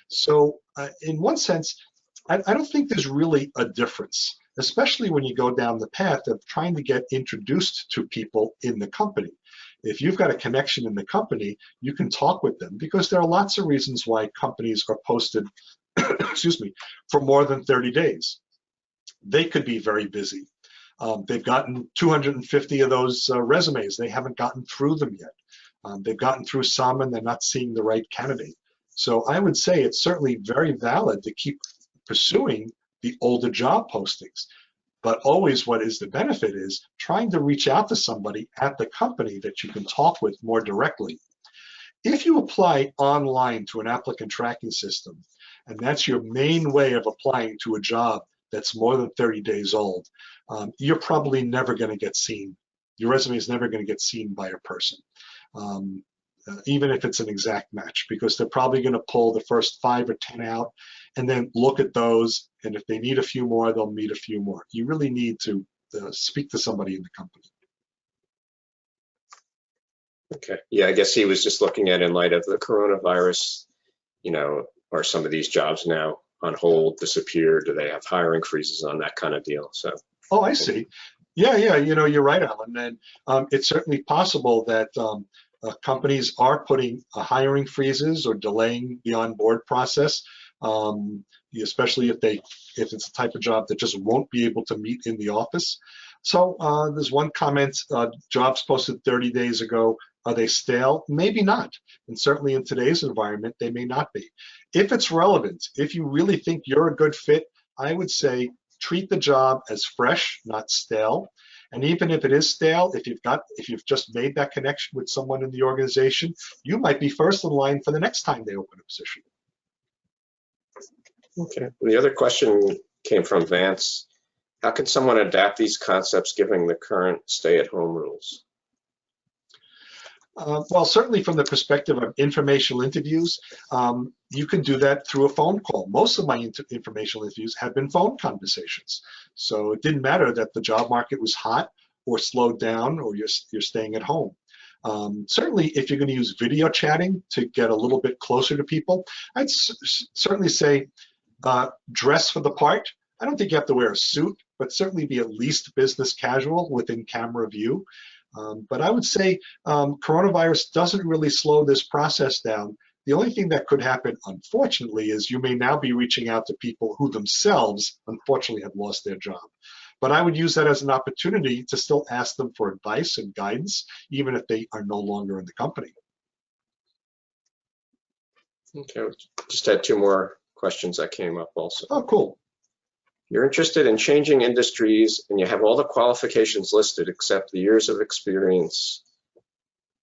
So, in one sense, I don't think there's really a difference, especially when you go down the path of trying to get introduced to people in the company. If you've got a connection in the company, you can talk with them because there are lots of reasons why companies are posted excuse me, for more than 30 days. They could be very busy. They've gotten 250 of those resumes. They haven't gotten through them yet. They've gotten through some and they're not seeing the right candidate. So I would say it's certainly very valid to keep pursuing the older job postings. But always what is the benefit is trying to reach out to somebody at the company that you can talk with more directly. If you apply online to an applicant tracking system, and that's your main way of applying to a job that's more than 30 days old, you're probably never going to get seen. Your resume is never going to get seen by a person, even if it's an exact match, because they're probably going to pull the first 5 or 10 out and then look at those, and if they need a few more, they'll meet a few more. You really need to speak to somebody in the company. Okay, yeah, I guess he was just looking at in light of the coronavirus, you know, are some of these jobs now on hold, disappear? Do they have hiring freezes on that kind of deal? So. Oh, I see. Yeah, you know, you're right, Alan. And it's certainly possible that companies are putting hiring freezes or delaying the onboard process, especially if it's a type of job that just won't be able to meet in the office. So there's one comment, jobs posted 30 days ago, are they stale? Maybe not. And certainly in today's environment, they may not be. If it's relevant, if you really think you're a good fit, I would say treat the job as fresh, not stale. And even if it is stale, if you've just made that connection with someone in the organization, you might be first in line for the next time they open a position. Okay. The other question came from Vance. How can someone adapt these concepts given the current stay-at-home rules? Well, certainly from the perspective of informational interviews, you can do that through a phone call. Most of my informational interviews have been phone conversations. So it didn't matter that the job market was hot or slowed down or you're staying at home. Certainly, if you're going to use video chatting to get a little bit closer to people, I'd certainly say dress for the part. I don't think you have to wear a suit, but certainly be at least business casual within camera view. But I would say coronavirus doesn't really slow this process down. The only thing that could happen, unfortunately, is you may now be reaching out to people who themselves, unfortunately, have lost their job. But I would use that as an opportunity to still ask them for advice and guidance, even if they are no longer in the company. Okay, just had two more questions that came up also. Oh, cool. You're interested in changing industries and you have all the qualifications listed except the years of experience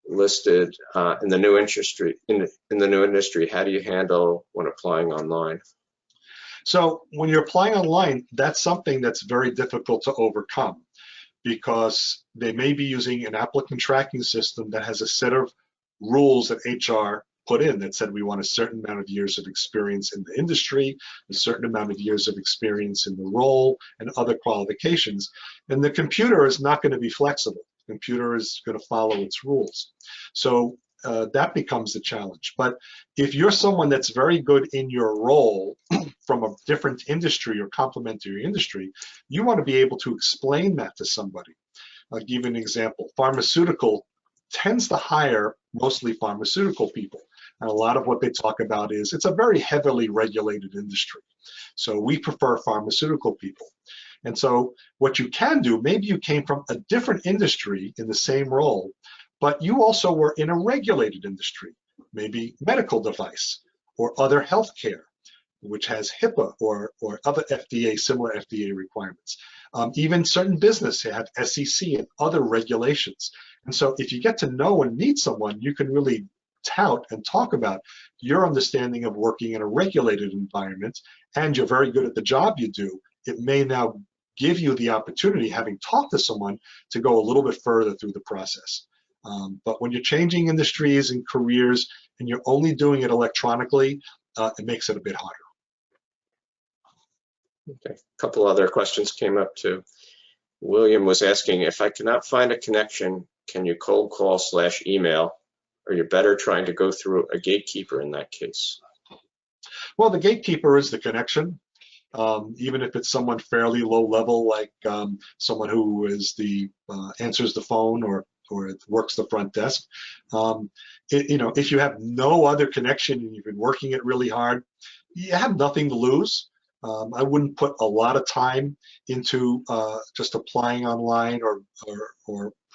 listed in the new industry. In the new industry, how do you handle when applying online? So when you're applying online, that's something that's very difficult to overcome because they may be using an applicant tracking system that has a set of rules that HR put in that said we want a certain amount of years of experience in the industry, a certain amount of years of experience in the role, and other qualifications. And the computer is not going to be flexible. The computer is going to follow its rules. So that becomes the challenge. But if you're someone that's very good in your role from a different industry or complementary industry, you want to be able to explain that to somebody. I'll give you an example. Pharmaceutical tends to hire mostly pharmaceutical people. And a lot of what they talk about is it's a very heavily regulated industry. So we prefer pharmaceutical people. And so what you can do, maybe you came from a different industry in the same role, but you also were in a regulated industry, maybe medical device or other healthcare, which has HIPAA or other FDA, similar FDA requirements. Even certain business have SEC and other regulations. And so if you get to know and meet someone, you can really tout and talk about your understanding of working in a regulated environment, and you're very good at the job you do. It may now give you the opportunity, having talked to someone, to go a little bit further through the process. But when you're changing industries and careers and you're only doing it electronically, it makes it a bit harder. Okay, a couple other questions came up too. William was asking, if I cannot find a connection, can you cold call / email? Or you're better trying to go through a gatekeeper in that case? Well, the gatekeeper is the connection. Even if it's someone fairly low level, like someone who is answers the phone or works the front desk. If you have no other connection and you've been working it really hard, you have nothing to lose. I wouldn't put a lot of time into just applying online or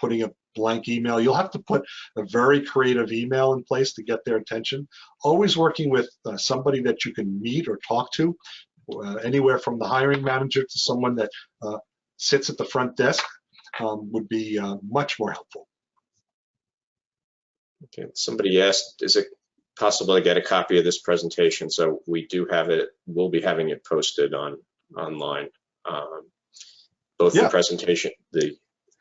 putting a blank email. You'll have to put a very creative email in place to get their attention. Always working with somebody that you can meet or talk to, anywhere from the hiring manager to someone that sits at the front desk would be much more helpful. Okay, somebody asked, is it possible to get a copy of this presentation? So we do have it, we'll be having it posted online. Both the presentation, the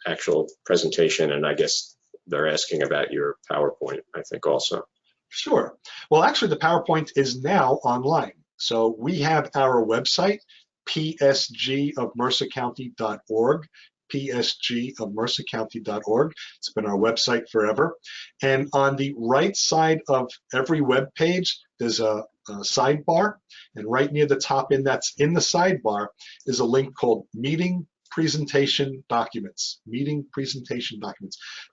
actual presentation, and I guess they're asking about your PowerPoint, I think also. Sure. Well, actually the PowerPoint is now online. So we have our website, psgofmercercounty.org, psgofmercercounty.org. It's been our website forever. And on the right side of every web page, there's a sidebar, and right near the top in the sidebar is a link called Meeting Presentation Documents.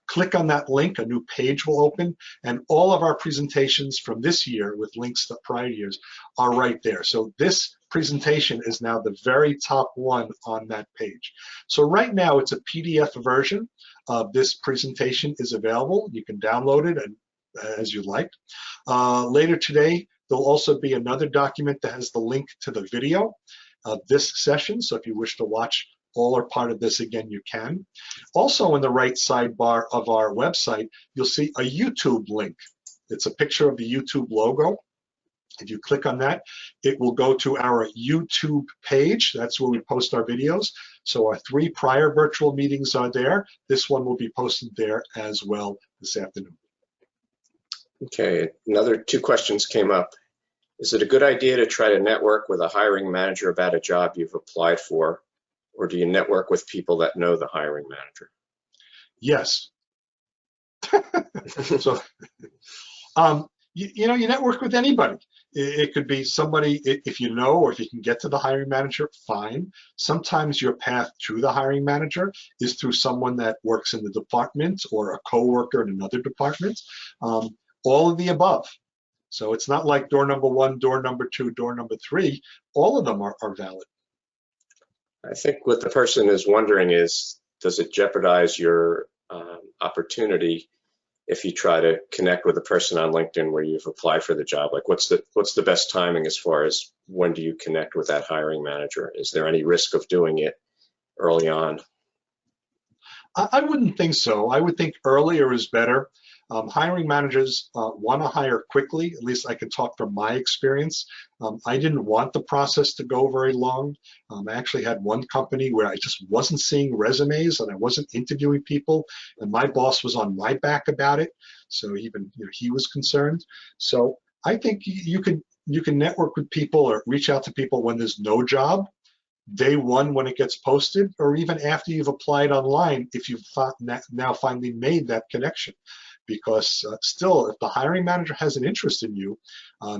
Click on that link, a new page will open, and all of our presentations from this year with links to prior years are right there. So this presentation is now the very top one on that page. So right now it's a PDF version of this presentation is available. You can download it as you like. Later today, there'll also be another document that has the link to the video of this session. So if you wish to watch all or part of this again, you can. Also in the right sidebar of our website, you'll see a YouTube link. It's a picture of the YouTube logo. If you click on that, it will go to our YouTube page. That's where we post our videos. So our 3 prior virtual meetings are there. This one will be posted there as well this afternoon. Okay, another 2 questions came up. Is it a good idea to try to network with a hiring manager about a job you've applied for, or do you network with people that know the hiring manager? Yes. So, you know, you network with anybody. It could be somebody, if you know, or if you can get to the hiring manager, fine. Sometimes your path to the hiring manager is through someone that works in the department or a coworker in another department. All of the above. So it's not like door number 1, door number 2, door number 3. All of them are valid. I think what the person is wondering is, does it jeopardize your opportunity if you try to connect with a person on LinkedIn where you've applied for the job? Like, what's the best timing as far as when do you connect with that hiring manager? Is there any risk of doing it early on? I wouldn't think so. I would think earlier is better. Hiring managers want to hire quickly. At least I can talk from my experience. I didn't want the process to go very long. I actually had one company where I just wasn't seeing resumes and I wasn't interviewing people, and my boss was on my back about it. So even, you know, he was concerned. So I think you can network with people or reach out to people when there's no job, day one when it gets posted, or even after you've applied online if you've now finally made that connection. Because still, if the hiring manager has an interest in you,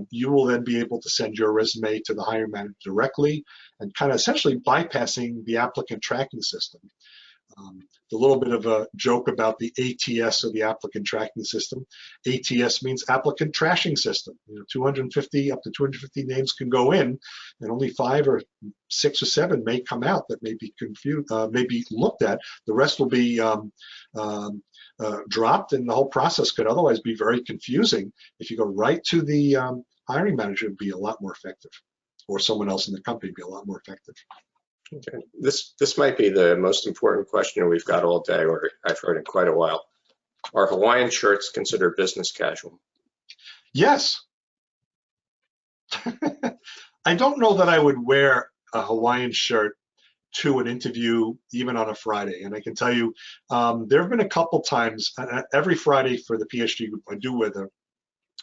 you will then be able to send your resume to the hiring manager directly and kind of essentially bypassing the applicant tracking system. The little bit of a joke about the ATS, or the applicant tracking system. ATS means applicant trashing system. You know, 250 up to 250 names can go in, and only 5 or 6 or 7 may come out that may be confused, may be looked at. The rest will be dropped, and the whole process could otherwise be very confusing. If you go right to the hiring manager, it'd be a lot more effective, or someone else in the company would be a lot more effective. Okay. This might be the most important question we've got all day, or I've heard in quite a while. Are Hawaiian shirts considered business casual? Yes. I don't know that I would wear a Hawaiian shirt to an interview even on a Friday. And I can tell you, there have been a couple times, every Friday for the PSG group, I do wear the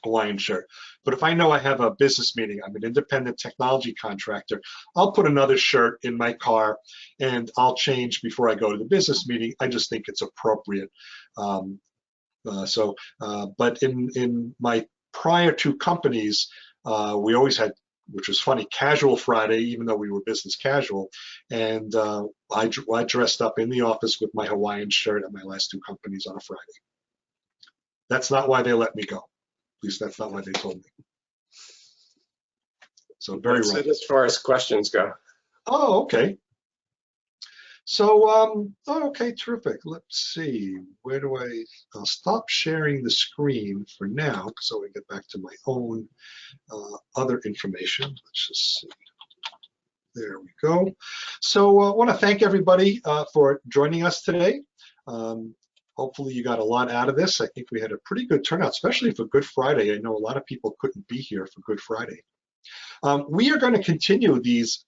Hawaiian shirt. But if I know I have a business meeting, I'm an independent technology contractor, I'll put another shirt in my car and I'll change before I go to the business meeting. I just think it's appropriate. But in my prior 2 companies, we always had, which was funny, casual Friday, even though we were business casual. And I dressed up in the office with my Hawaiian shirt at my last 2 companies on a Friday. That's not why they let me go. At least that's not what they told me. So very That's right. it as far as questions go. Oh, okay. So, okay, terrific. Let's see. I'll stop sharing the screen for now so I get back to my own other information. Let's just see. There we go. So I want to thank everybody for joining us today. Hopefully you got a lot out of this. I think we had a pretty good turnout, especially for Good Friday. I know a lot of people couldn't be here for Good Friday. We are going to continue these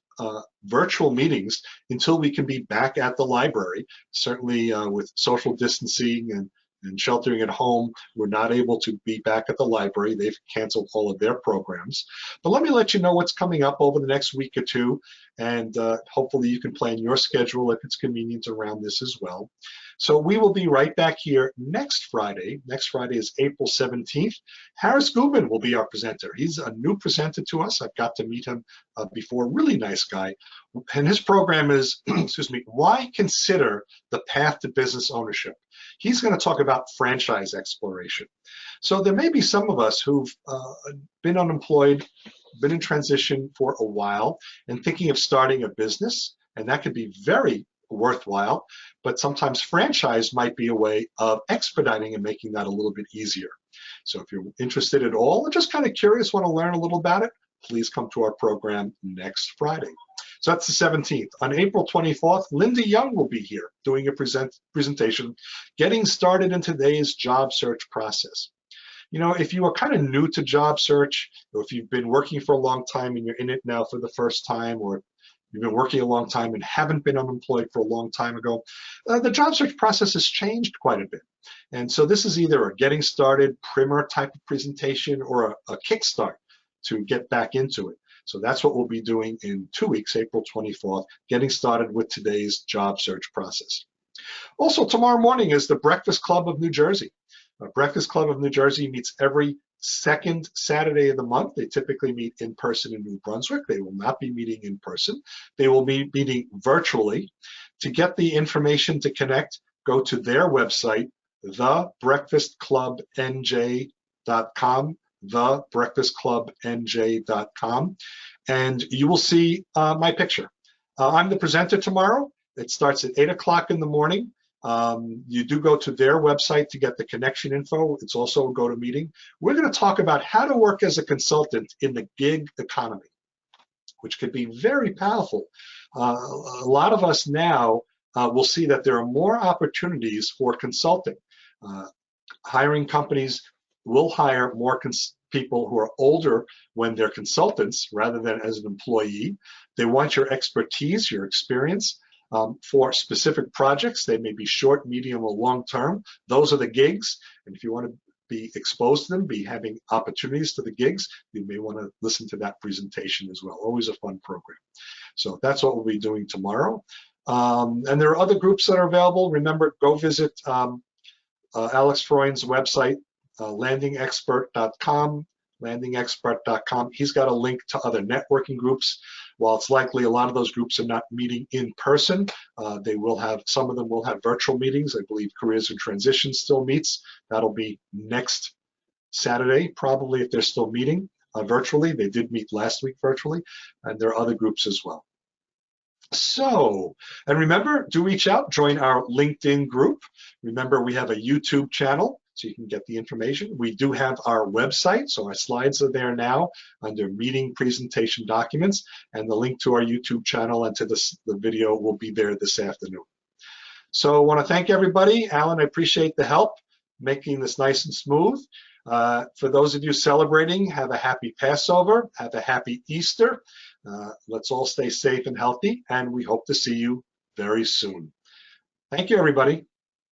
virtual meetings until we can be back at the library. Certainly with social distancing and sheltering at home, we're not able to be back at the library. They've canceled all of their programs. But let me let you know what's coming up over the next week or 2, and hopefully you can plan your schedule if it's convenient around this as well. So we will be right back here next Friday. Next Friday is April 17th. Harris Gubin will be our presenter. He's a new presenter to us. I've got to meet him before, really nice guy. And his program is, excuse me, Why Consider the Path to Business Ownership? He's going to talk about franchise exploration. So there may be some of us who've been unemployed, been in transition for a while, and thinking of starting a business, and that could be very worthwhile, but sometimes franchise might be a way of expediting and making that a little bit easier. So if you're interested at all, or just kind of curious, want to learn a little about it, please come to our program next Friday. So that's the 17th. On April 24th, Linda Young will be here doing a presentation, getting started in today's job search process. You know, if you are kind of new to job search, or if you've been working for a long time and you're in it now for the first time, or you've been working a long time and haven't been unemployed for a long time ago, the job search process has changed quite a bit. And so this is either a getting started primer type of presentation or a kickstart to get back into it. So that's what we'll be doing in 2 weeks, April 24th, getting started with today's job search process. Also, tomorrow morning is the Breakfast Club of New Jersey. Breakfast Club of New Jersey meets every second Saturday of the month. They typically meet in person in New Brunswick. They will not be meeting in person. They will be meeting virtually. To get the information to connect, go to their website, thebreakfastclubnj.com, thebreakfastclubnj.com, and you will see my picture. I'm the presenter tomorrow. It starts at 8 o'clock in the morning. You do go to their website to get the connection info. It's also a GoToMeeting. We're going to talk about how to work as a consultant in the gig economy, which could be very powerful. A lot of us now will see that there are more opportunities for consulting. Hiring companies will hire more people who are older when they're consultants rather than as an employee. They want your expertise, your experience for specific projects. They may be short, medium, or long term. Those are the gigs. And if you want to be exposed to them, be having opportunities to the gigs, you may want to listen to that presentation as well. Always a fun program. So that's what we'll be doing tomorrow. And there are other groups that are available. Remember, go visit Alex Freund's website, landingexpert.com, landingexpert.com. He's got a link to other networking groups. While it's likely a lot of those groups are not meeting in person, they will have, some of them will have virtual meetings. I believe Careers and Transitions still meets. That'll be next Saturday, probably, if they're still meeting virtually. They did meet last week virtually, and there are other groups as well. So, and remember, do reach out, join our LinkedIn group. Remember, we have a YouTube channel, so you can get the information. We do have our website, so our slides are there now under meeting presentation documents, and the link to our YouTube channel and to the video will be there this afternoon. So I want to thank everybody. Alan, I appreciate the help making this nice and smooth. For those of you celebrating, have a happy Passover, have a happy Easter. Let's all stay safe and healthy, and we hope to see you very soon. Thank you, everybody.